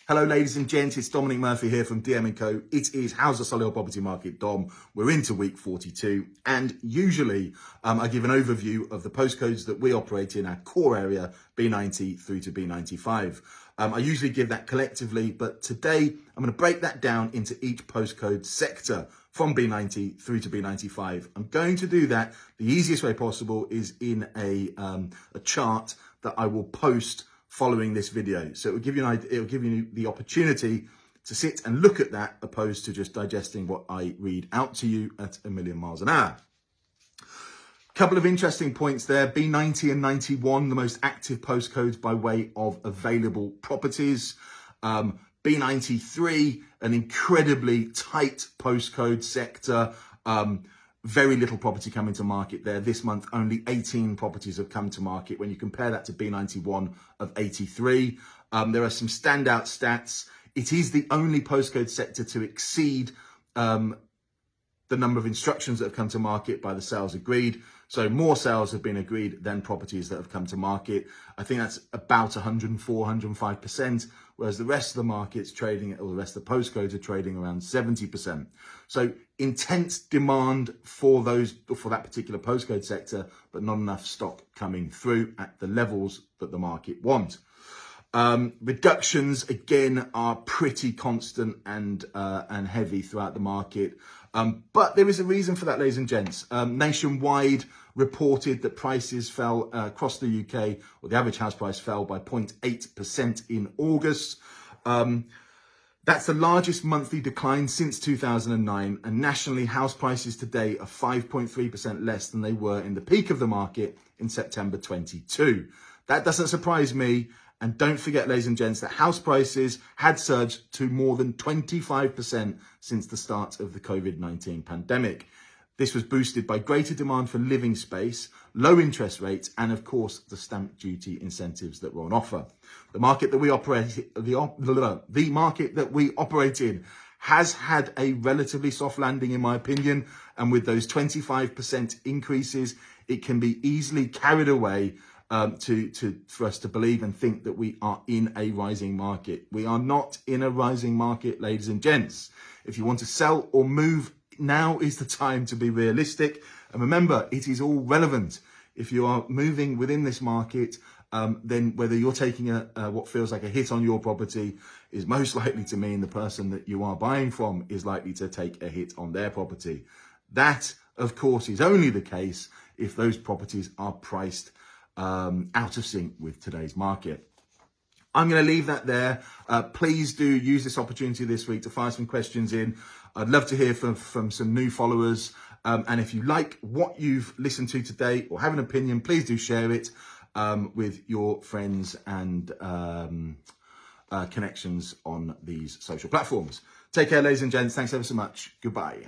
Hello, ladies and gents. It's Dominic Murphy here from DM & Co. It is How's the Solihull Property Market, Dom. We're into week 42, and usually I give an overview of the postcodes that we operate in our core area, B90 through to B95. I usually give that collectively, but today I'm going to break that down into each postcode sector from B90 through to B95. I'm going to do that. The easiest way possible is in a chart that I will post following this video. So it will give you an idea, it will give you the opportunity to sit and look at that opposed to just digesting what I read out to you at a million miles an hour. Couple of interesting points there. B90 and 91, the most active postcodes by way of available properties. B93, an incredibly tight postcode sector. Very little property coming to market there. This month, only 18 properties have come to market. When you compare that to B91 of 83, there are some standout stats. It is the only postcode sector to exceed the number of instructions that have come to market by the sales agreed. So more sales have been agreed than properties that have come to market. I think that's about 104, 105%, whereas the rest of the market's trading, or the rest of the postcodes are trading around 70%. So intense demand for that particular postcode sector, but not enough stock coming through at the levels that the market want. Reductions again are pretty constant and heavy throughout the market. But there is a reason for that, ladies and gents. Nationwide reported that prices fell across the UK, or the average house price fell by 0.8% in August. That's the largest monthly decline since 2009, and nationally house prices today are 5.3% less than they were in the peak of the market in September 22. That doesn't surprise me. And don't forget, ladies and gents, that house prices had surged to more than 25% since the start of the COVID-19 pandemic. This was boosted by greater demand for living space, low interest rates, and of course, the stamp duty incentives that were on offer. The market that we operate, the market that we operate in has had a relatively soft landing, in my opinion. And with those 25% increases, it can be easily carried away for us to believe and think that we are in a rising market. We are not in a rising market, ladies and gents. If you want to sell or move, now is the time to be realistic. And remember, it is all relevant. If you are moving within this market, then whether you're taking what feels like a hit on your property is most likely to mean the person that you are buying from is likely to take a hit on their property. That, of course, is only the case if those properties are priced out of sync with today's market. I'm going to leave that there. Please do use this opportunity this week to fire some questions in. I'd love to hear from some new followers. And if you like what you've listened to today or have an opinion, please do share it with your friends and connections on these social platforms. Take care, ladies and gents. Thanks ever so much. Goodbye.